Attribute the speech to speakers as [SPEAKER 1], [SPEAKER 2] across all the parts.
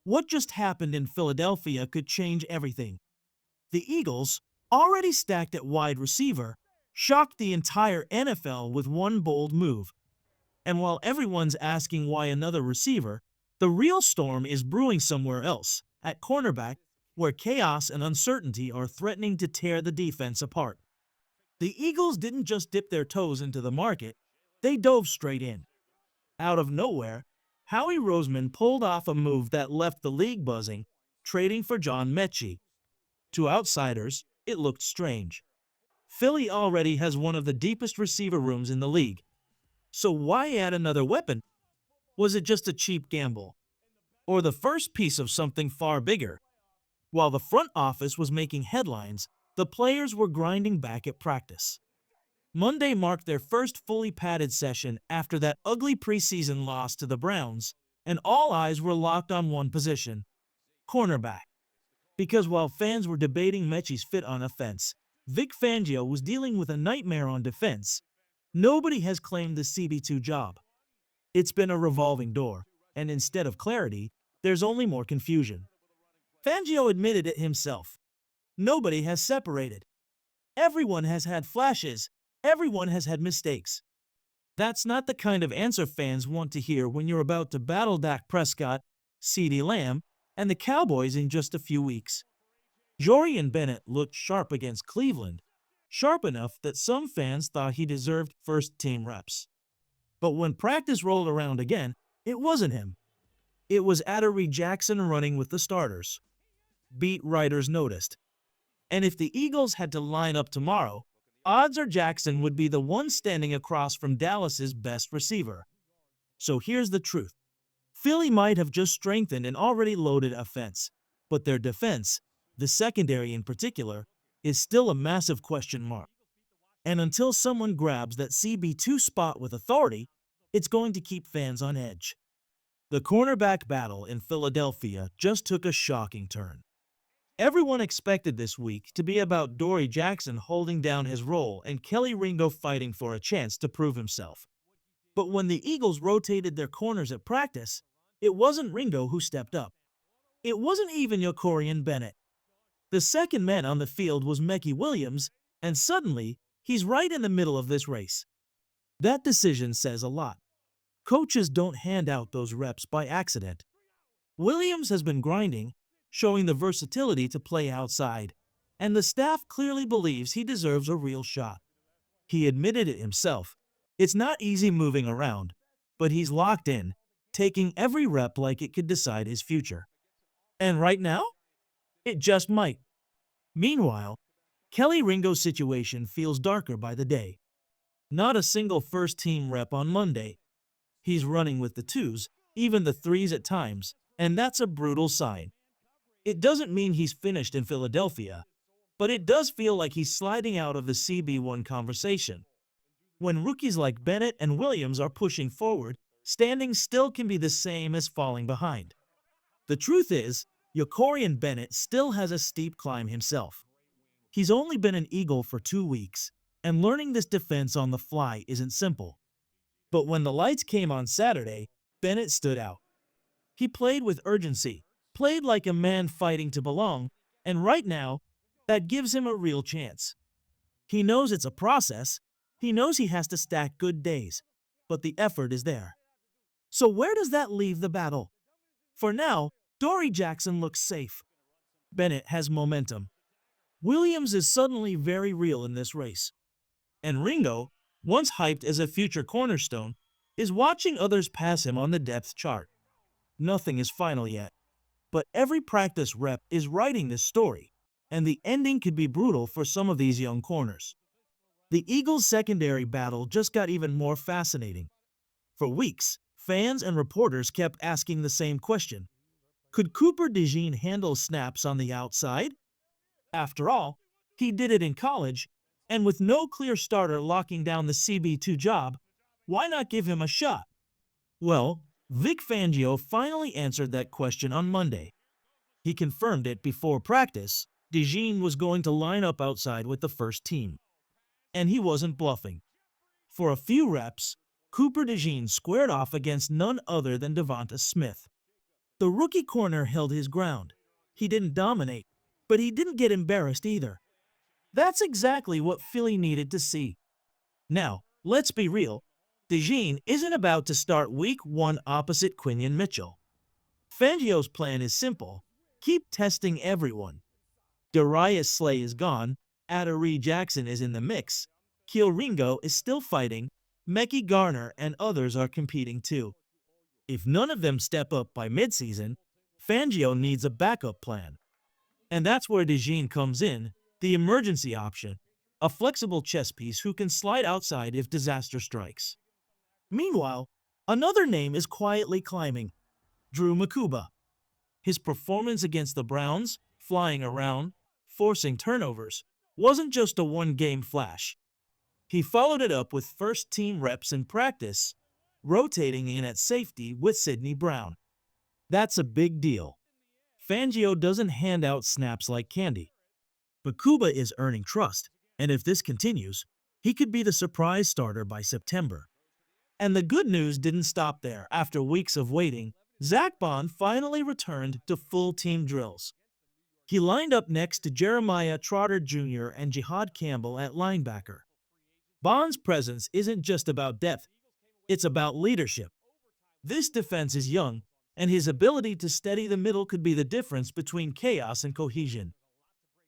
[SPEAKER 1] What just happened in Philadelphia could change everything. The Eagles, already stacked at wide receiver, shocked the entire NFL with one bold move. And while everyone's asking why another receiver, the real storm is brewing somewhere else, at cornerback, where chaos and uncertainty are threatening to tear the defense apart. The Eagles didn't just dip their toes into the market, they dove straight in. Out of nowhere, Howie Roseman pulled off a move that left the league buzzing, trading for John Metchi. To outsiders, it looked strange. Philly already has one of the deepest receiver rooms in the league, so why add another weapon? Was it just a cheap gamble? Or the first piece of something far bigger? While the front office was making headlines, the players were grinding back at practice. Monday marked their first fully padded session after that ugly preseason loss to the Browns, and all eyes were locked on one position: cornerback. Because while fans were debating Metchie's fit on offense, Vic Fangio was dealing with a nightmare on defense. Nobody has claimed the CB2 job. It's been a revolving door, and instead of clarity, there's only more confusion. Fangio admitted it himself. Nobody has separated. Everyone has had flashes. Everyone has had mistakes. That's not the kind of answer fans want to hear when you're about to battle Dak Prescott, CeeDee Lamb, and the Cowboys in just a few weeks. Jorian Bennett looked sharp against Cleveland, sharp enough that some fans thought he deserved first-team reps. But when practice rolled around again, it wasn't him. It was Adoree Jackson running with the starters. Beat writers noticed. And if the Eagles had to line up tomorrow, odds are Jackson would be the one standing across from Dallas's best receiver. So here's the truth. Philly might have just strengthened an already loaded offense, but their defense, the secondary in particular, is still a massive question mark. And until someone grabs that CB2 spot with authority, it's going to keep fans on edge. The cornerback battle in Philadelphia just took a shocking turn. Everyone expected this week to be about Dory Jackson holding down his role and Kelly Ringo fighting for a chance to prove himself. But when the Eagles rotated their corners at practice, it wasn't Ringo who stepped up. It wasn't even Jacorian Bennett. The second man on the field was Metchie Williams, and suddenly, he's right in the middle of this race. That decision says a lot. Coaches don't hand out those reps by accident. Williams has been grinding, showing the versatility to play outside, and the staff clearly believes he deserves a real shot. He admitted it himself. It's not easy moving around, but he's locked in, taking every rep like it could decide his future. And right now, it just might. Meanwhile, Kelly Ringo's situation feels darker by the day. Not a single first-team rep on Monday. He's running with the twos, even the threes at times, and that's a brutal sign. It doesn't mean he's finished in Philadelphia, but it does feel like he's sliding out of the CB1 conversation. When rookies like Bennett and Williams are pushing forward, standing still can be the same as falling behind. The truth is, Jacorian Bennett still has a steep climb himself. He's only been an Eagle for 2 weeks, and learning this defense on the fly isn't simple. But when the lights came on Saturday, Bennett stood out. He played with urgency, played like a man fighting to belong, and right now, that gives him a real chance. He knows it's a process, he knows he has to stack good days, but the effort is there. So where does that leave the battle? For now, Dory Jackson looks safe. Bennett has momentum. Williams is suddenly very real in this race. And Ringo, once hyped as a future cornerstone, is watching others pass him on the depth chart. Nothing is final yet, but every practice rep is writing this story, and the ending could be brutal for some of these young corners. The Eagles' secondary battle just got even more fascinating. For weeks, fans and reporters kept asking the same question. Could Cooper DeJean handle snaps on the outside? After all, he did it in college, and with no clear starter locking down the CB2 job, why not give him a shot? Well, Vic Fangio finally answered that question on Monday. He confirmed it before practice. DeJean was going to line up outside with the first team. And he wasn't bluffing. For a few reps, Cooper DeJean squared off against none other than Devonta Smith. The rookie corner held his ground. He didn't dominate, but he didn't get embarrassed either. That's exactly what Philly needed to see. Now, let's be real. DeJean isn't about to start week 1 opposite Quinion Mitchell. Fangio's plan is simple. Keep testing everyone. Darius Slay is gone, Adoree Jackson is in the mix, Keel Ringo is still fighting, Metchie Garner and others are competing too. If none of them step up by midseason, Fangio needs a backup plan. And that's where DeJean comes in, the emergency option, a flexible chess piece who can slide outside if disaster strikes. Meanwhile, another name is quietly climbing, Drew Makuba. His performance against the Browns, flying around, forcing turnovers, wasn't just a one-game flash. He followed it up with first-team reps in practice, rotating in at safety with Sidney Brown. That's a big deal. Fangio doesn't hand out snaps like candy. Makuba is earning trust, and if this continues, he could be the surprise starter by September. And the good news didn't stop there. After weeks of waiting, Zach Bond finally returned to full team drills. He lined up next to Jeremiah Trotter Jr. and Jihad Campbell at linebacker. Bond's presence isn't just about depth, it's about leadership. This defense is young, and his ability to steady the middle could be the difference between chaos and cohesion.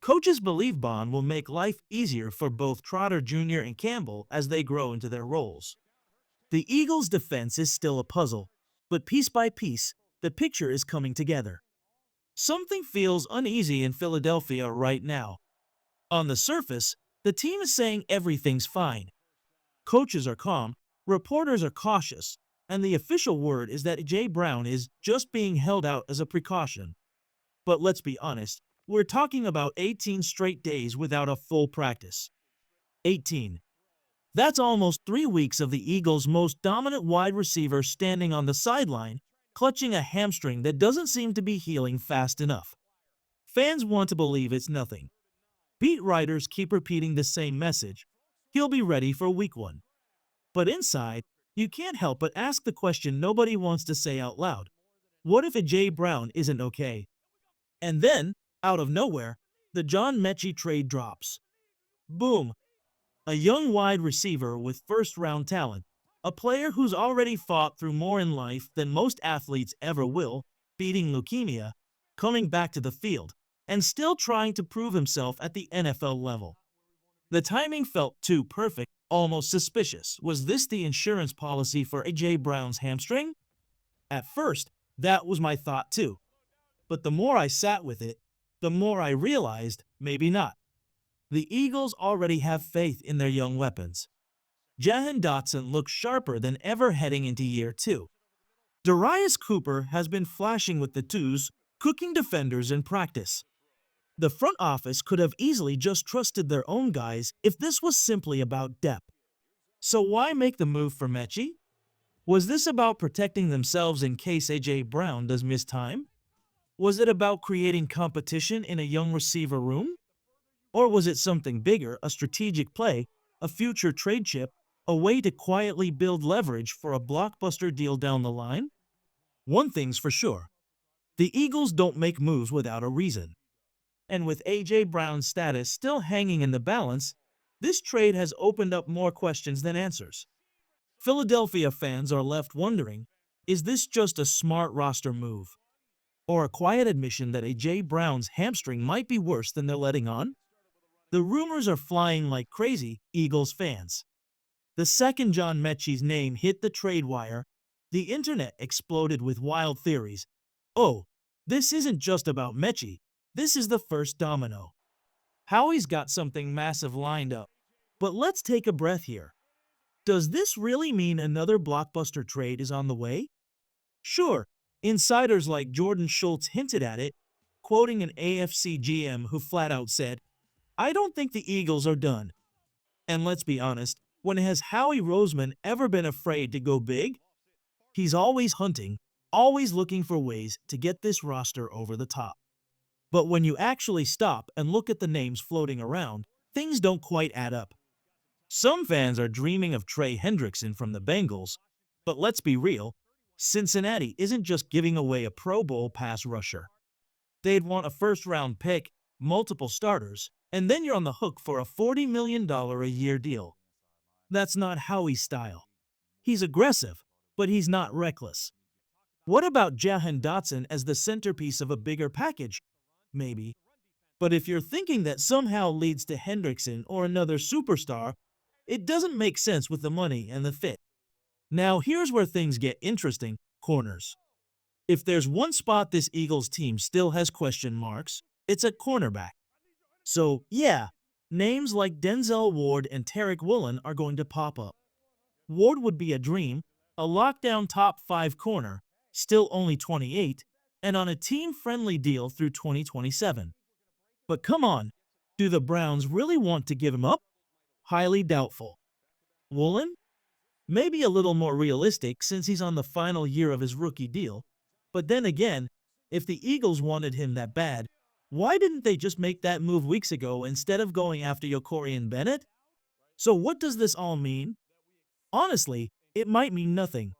[SPEAKER 1] Coaches believe Bond will make life easier for both Trotter Jr. and Campbell as they grow into their roles. The Eagles' defense is still a puzzle, but piece by piece, the picture is coming together. Something feels uneasy in Philadelphia right now. On the surface, the team is saying everything's fine. Coaches are calm, reporters are cautious, and the official word is that A.J. Brown is just being held out as a precaution. But let's be honest, we're talking about 18 straight days without a full practice. 18. That's almost 3 weeks of the Eagles' most dominant wide receiver standing on the sideline, clutching a hamstring that doesn't seem to be healing fast enough. Fans want to believe it's nothing. Beat writers keep repeating the same message. He'll be ready for week 1. But inside, you can't help but ask the question nobody wants to say out loud. What if A.J. Brown isn't okay? And then, out of nowhere, the John Metchi trade drops. Boom! A young wide receiver with first-round talent, a player who's already fought through more in life than most athletes ever will, beating leukemia, coming back to the field, and still trying to prove himself at the NFL level. The timing felt too perfect, almost suspicious. Was this the insurance policy for A.J. Brown's hamstring? At first, that was my thought too. But the more I sat with it, the more I realized maybe not. The Eagles already have faith in their young weapons. Jahan Dotson looks sharper than ever heading into year 2. Darius Cooper has been flashing with the twos, cooking defenders in practice. The front office could have easily just trusted their own guys if this was simply about depth. So why make the move for Metchie? Was this about protecting themselves in case A.J. Brown does miss time? Was it about creating competition in a young receiver room? Or was it something bigger, a strategic play, a future trade chip, a way to quietly build leverage for a blockbuster deal down the line? One thing's for sure. The Eagles don't make moves without a reason. And with A.J. Brown's status still hanging in the balance, this trade has opened up more questions than answers. Philadelphia fans are left wondering, is this just a smart roster move? Or a quiet admission that A.J. Brown's hamstring might be worse than they're letting on? The rumors are flying like crazy, Eagles fans. The second John Metchi's name hit the trade wire, the internet exploded with wild theories. Oh, this isn't just about Metchie, this is the first domino. Howie's got something massive lined up. But let's take a breath here. Does this really mean another blockbuster trade is on the way? Sure, insiders like Jordan Schultz hinted at it, quoting an AFC GM who flat out said, "I don't think the Eagles are done." And let's be honest, when has Howie Roseman ever been afraid to go big? He's always hunting, always looking for ways to get this roster over the top. But when you actually stop and look at the names floating around, things don't quite add up. Some fans are dreaming of Trey Hendrickson from the Bengals, but let's be real, Cincinnati isn't just giving away a Pro Bowl pass rusher. They'd want a first-round pick, multiple starters, and then you're on the hook for a $40 million a year deal. That's not Howie's style. He's aggressive, but he's not reckless. What about Jahan Dotson as the centerpiece of a bigger package? Maybe. But if you're thinking that somehow leads to Hendrickson or another superstar, it doesn't make sense with the money and the fit. Now here's where things get interesting, corners. If there's one spot this Eagles team still has question marks, it's at cornerback. So yeah, names like Denzel Ward and Tarek Woolen are going to pop up. Ward would be a dream, a lockdown top 5 corner, still only 28, and on a team-friendly deal through 2027. But come on, do the Browns really want to give him up? Highly doubtful. Woolen? Maybe a little more realistic since he's on the final year of his rookie deal. But then again, if the Eagles wanted him that bad, why didn't they just make that move weeks ago instead of going after Yokorian Bennett? So what does this all mean? Honestly, it might mean nothing.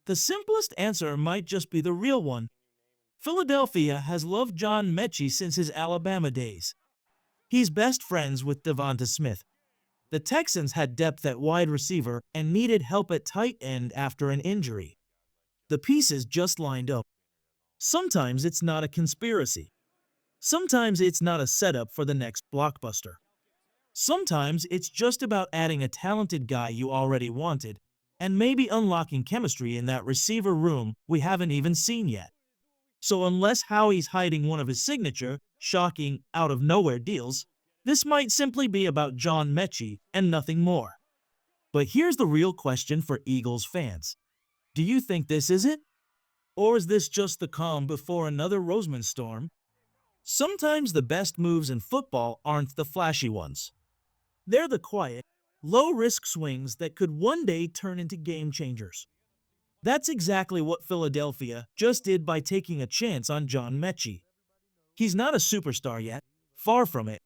[SPEAKER 1] The simplest answer might just be the real one. Philadelphia has loved John Metchi since his Alabama days. He's best friends with Devonta Smith. The Texans had depth at wide receiver and needed help at tight end after an injury. The pieces just lined up. Sometimes it's not a conspiracy. Sometimes it's not a setup for the next blockbuster. Sometimes it's just about adding a talented guy you already wanted, and maybe unlocking chemistry in that receiver room we haven't even seen yet. So unless Howie's hiding one of his signature, shocking, out-of-nowhere deals, this might simply be about John Metchi and nothing more. But here's the real question for Eagles fans. Do you think this is it? Or is this just the calm before another Roseman storm? Sometimes the best moves in football aren't the flashy ones. They're the quiet, low-risk swings that could one day turn into game changers. That's exactly what Philadelphia just did by taking a chance on John Metchi. He's not a superstar yet, far from it,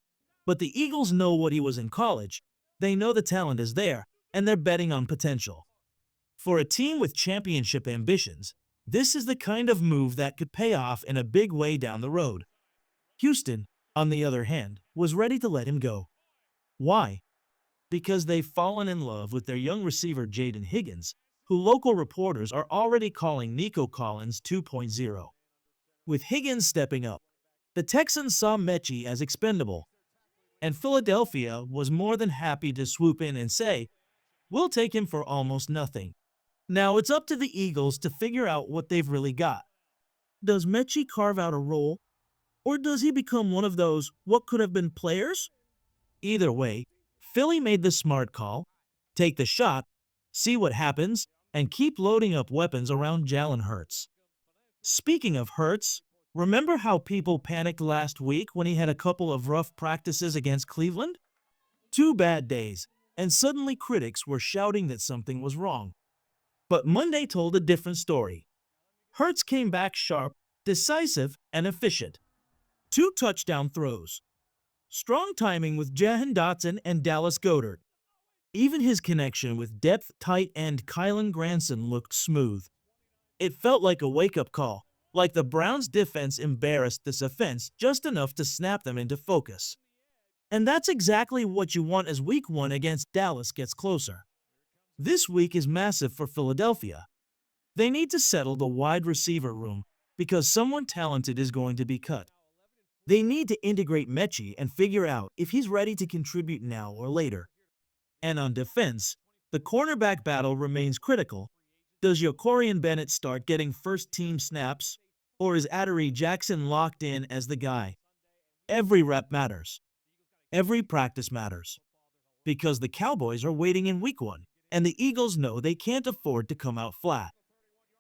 [SPEAKER 1] but the Eagles know what he was in college, they know the talent is there, and they're betting on potential. For a team with championship ambitions, this is the kind of move that could pay off in a big way down the road. Houston, on the other hand, was ready to let him go. Why? Because they've fallen in love with their young receiver Jaden Higgins, who local reporters are already calling Nico Collins 2.0. With Higgins stepping up, the Texans saw Metchie as expendable, and Philadelphia was more than happy to swoop in and say, "We'll take him for almost nothing." Now it's up to the Eagles to figure out what they've really got. Does Metchie carve out a role, or does he become one of those what could have been players? Either way, Philly made the smart call, take the shot, see what happens, and keep loading up weapons around Jalen Hurts. Speaking of Hurts, remember how people panicked last week when he had a couple of rough practices against Cleveland? 2 bad days, and suddenly critics were shouting that something was wrong. But Monday told a different story. Hurts came back sharp, decisive, and efficient. 2 touchdown throws. Strong timing with Jahan Dotson and Dallas Goedert. Even his connection with depth tight end Kylan Granson looked smooth. It felt like a wake-up call, like the Browns' defense embarrassed this offense just enough to snap them into focus. And that's exactly what you want as Week 1 against Dallas gets closer. This week is massive for Philadelphia. They need to settle the wide receiver room because someone talented is going to be cut. They need to integrate Metchie and figure out if he's ready to contribute now or later. And on defense, the cornerback battle remains critical. Does Yokorian Bennett start getting first-team snaps, or is Adoree Jackson locked in as the guy? Every rep matters. Every practice matters. Because the Cowboys are waiting in Week 1, and the Eagles know they can't afford to come out flat.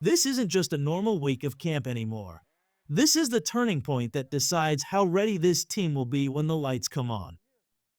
[SPEAKER 1] This isn't just a normal week of camp anymore. This is the turning point that decides how ready this team will be when the lights come on.